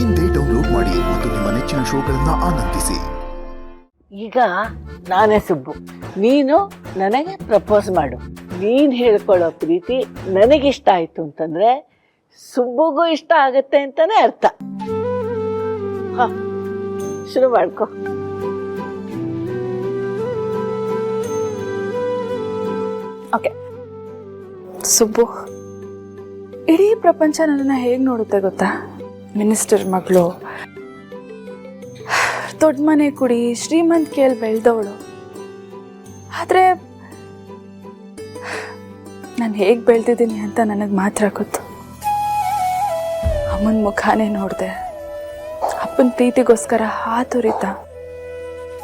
ಇಂದೇ ಡೌನ್ಲೋಡ್ ಮಾಡಿ ಮತ್ತು ನಿಮ್ಮ ನೆಚ್ಚಿನ ಶೋಗಳನ್ನ ಆನಂದಿಸಿ. ಈಗ ನಾನೇ ಸುಬ್ಬು, ನೀನು ನನಗೆ ಪ್ರಪೋಸ್ ಮಾಡು. ನೀನು ಹೇಳ್ಕೊಳ್ಳೋ ಪ್ರೀತಿ ನನಗಿಷ್ಟ ಆಯ್ತು ಅಂತಂದ್ರೆ ಸುಬ್ಬುಗೂ ಇಷ್ಟ ಆಗತ್ತೆ ಅಂತಾನೆ ಅರ್ಥ. ಹ, ಶುರು ಮಾಡ್ಕೊ. ಓಕೆ ಸುಬ್ಬು, ಇಡೀ ಪ್ರಪಂಚ ನನ್ನನ್ನು ಹೇಗೆ ನೋಡುತ್ತೆ ಗೊತ್ತಾ? ಮಿನಿಸ್ಟರ್ ಮಗಳು, ದೊಡ್ಡ ಮನೆ ಕುಡಿ, ಶ್ರೀಮಂತಿಕೆಯಲ್ಲಿ ಬೆಳೆದವಳು. ಆದರೆ ನಾನು ಹೇಗೆ ಬೆಳೆದಿದ್ದೀನಿ ಅಂತ ನನಗೆ ಮಾತ್ರ ಗೊತ್ತು. ಅಮ್ಮನ ಮುಖಾನೇ ನೋಡಿದೆ, ಅಪ್ಪನ ಪ್ರೀತಿಗೋಸ್ಕರ ಹಾತೊರಿತ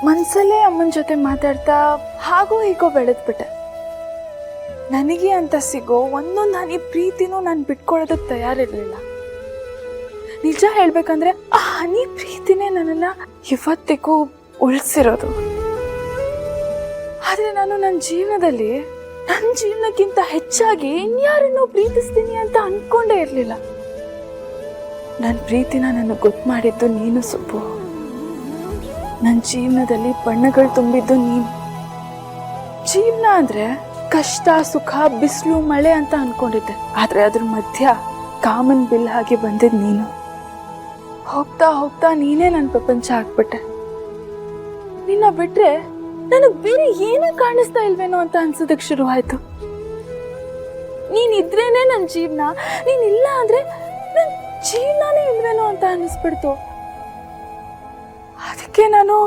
ಮನಸ್ಸಲ್ಲೇ ಅಮ್ಮನ ಜೊತೆ ಮಾತಾಡ್ತಾ ಹಾಗೋ ಹೀಗೋ ಬೆಳೆದ್ಬಿಟ್ಟೆ. ನನಗೆ ಅಂತ ಸಿಗೋ ಒಂದೊಂದು ಹನಿ ಪ್ರೀತಿನೂ ನಾನು ಬಿಟ್ಕೊಳ್ಳೋದಕ್ಕೆ ತಯಾರಿರಲಿಲ್ಲ. ನಿಜ ಹೇಳ್ಬೇಕಂದ್ರೆ ಆ ಹನಿ ಪ್ರೀತಿನೇ ನನ್ನನ್ನು ಇವತ್ತಿಗೂ ಉಳಿಸಿರೋದು. ಆದರೆ ನಾನು ನನ್ನ ಜೀವನಕ್ಕಿಂತ ಹೆಚ್ಚಾಗಿ ಇನ್ಯಾರನ್ನೋ ಪ್ರೀತಿಸ್ತೀನಿ ಅಂತ ಅನ್ಕೊಂಡೇ ಇರಲಿಲ್ಲ. ನನ್ನ ಪ್ರೀತಿನ ನನಗೆ ಗೊತ್ತು ಮಾಡಿದ್ದು ನೀನು ಸುಬ್ಬು. ನನ್ನ ಜೀವನದಲ್ಲಿ ಬಣ್ಣಗಳು ತುಂಬಿದ್ದು ನೀನು. ಜೀವನ ಅಂದರೆ ಕಷ್ಟ, ಸುಖ, ಬಿಸಿಲು, ಮಳೆ ಅಂತ ಅನ್ಕೊಂಡಿದ್ದೆ. ಆದರೆ ಅದ್ರ ಮಧ್ಯ ಕಾಮನ್ ಬಿಲ್ ಹಾಗೆ ಬಂದಿದ್ದು ನೀನು. ಹೋಗ್ತಾ ಹೋಗ್ತಾ ನೀನೇ ನನ್ನ ಪ್ರಪಂಚ ಆಗ್ಬಿಟ್ಟೆ. ನಿನ್ನ ಬಿಟ್ರೆ ನನಗೆ ಬೇರೆ ಏನೂ ಕಾಣಿಸ್ತಾ ಇಲ್ವೇನೋ ಅಂತ ಅನ್ಸೋದಕ್ಕೆ ಶುರುವಾಯ್ತು. ನೀನಿದ್ರೇನೆ ನನ್ನ ಜೀವನ, ನೀನಿಲ್ಲ ಅಂದ್ರೆ ನನ್ನ ಜೀವನನೇ ಇಲ್ವೇನೋ ಅಂತ ಅನ್ನಿಸ್ಬಿಡ್ತು. ಅದಕ್ಕೆ ನಾನು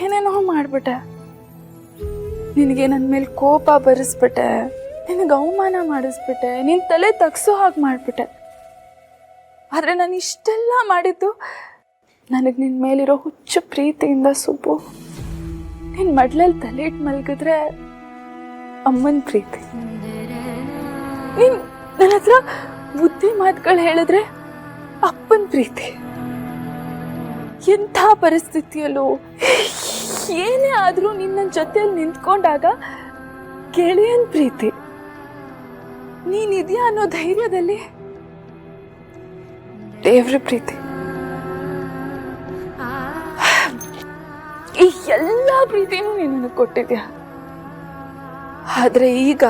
ಏನೇನೋ ಮಾಡ್ಬಿಟ್ಟೆ. ನಿನಗೆ ನನ್ನ ಮೇಲೆ ಕೋಪ ಬರೆಸ್ಬಿಟ್ಟೆ, ನಿನಗೆ ಅವಮಾನ ಮಾಡಿಸ್ಬಿಟ್ಟೆ, ನಿನ್ನ ತಲೆ ತಗ್ಸೋ ಹಾಗೆ ಮಾಡಿಬಿಟ್ಟೆ. ಆದರೆ ನಾನು ಇಷ್ಟೆಲ್ಲ ಮಾಡಿದ್ದು ನನಗೆ ನಿನ್ನ ಮೇಲಿರೋ ಹುಚ್ಚು ಪ್ರೀತಿಯಿಂದ ಸುಬ್ಬು. ನಿನ್ನ ಮಡ್ಲಲ್ಲಿ ತಲೆ ಇಟ್ಟು ಮಲಗಿದ್ರೆ ಅಮ್ಮನ ಪ್ರೀತಿ, ನೀನು ನನ್ನ ಹತ್ರ ಬುದ್ಧಿ ಮಾತುಗಳು ಹೇಳಿದ್ರೆ ಅಪ್ಪನ ಪ್ರೀತಿ, ಎಂಥ ಪರಿಸ್ಥಿತಿಯಲ್ಲೂ ಏನೇ ಆದರೂ ನಿನ್ನ ಜೊತೆಯಲ್ಲಿ ನಿಂತ್ಕೊಂಡಾಗ ಗೆಳೆಯನ ಪ್ರೀತಿ, ನೀನಿದೆಯಾ ಅನ್ನೋ ಧೈರ್ಯದಲ್ಲಿ ದೇವ್ರ ಪ್ರೀತಿ. ಈ ಎಲ್ಲ ಪ್ರೀತಿನೂ ನೀನು ನನಗೆ ಕೊಟ್ಟಿದ್ಯಾ. ಆದರೆ ಈಗ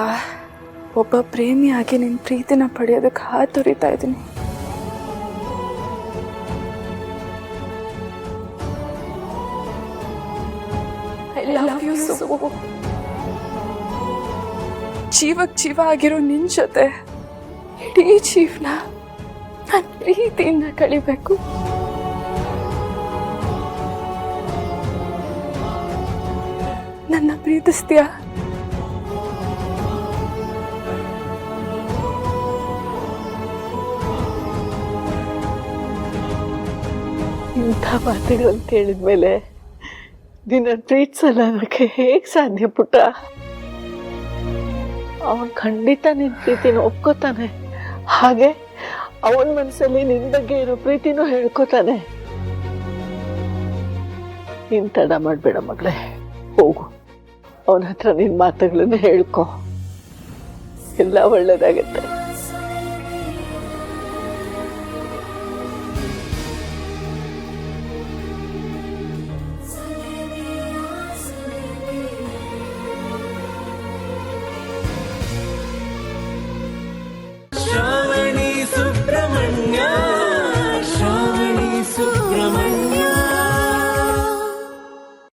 ಒಬ್ಬ ಪ್ರೇಮಿಯಾಗಿ ನಿನ್ನ ಪ್ರೀತಿನ ಪಡೆಯೋದಕ್ಕೆ ಹಾತೊರಿತಾ ಇದ್ದೀನಿ. I love you Subbu. ಜೀವಕ್ಕೆ ಜೀವ ಆಗಿರೋ ನಿನ್ನ ಜೊತೆ ಇಡೀ ಜೀವನ ನಾನು ಪ್ರೀತಿಯಿಂದ ಕಳಿಬೇಕು. ನನ್ನ ಪ್ರೀತಿಸ್ತೀಯಾ? ಇಂಥ ಮಾತುಗಳನ್ನು ಕೇಳಿದ್ಮೇಲೆ ನಿನ್ನ ಪ್ರೀತಿಸಲ್ಲ ಅನ್ನೋಕ್ಕೆ ಹೇಗೆ ಸಾಧ್ಯ ಪುಟ್ಟ? ಅವನು ಖಂಡಿತ ನಿನ್ನ ಪ್ರೀತಿನ ಒಪ್ಕೋತಾನೆ, ಹಾಗೆ ಅವನ ಮನಸ್ಸಲ್ಲಿ ನಿನ್ನ ಬಗ್ಗೆ ಇರೋ ಪ್ರೀತಿನೂ ಹೇಳ್ಕೊತಾನೆ. ನೀನು ತಡ ಮಾಡಬೇಡ ಮಗಳೇ, ಹೋಗು ಅವನ ಹತ್ರ ನಿನ್ನ ಮಾತುಗಳನ್ನ ಹೇಳ್ಕೊ, ಎಲ್ಲ ಒಳ್ಳೇದಾಗತ್ತೆ.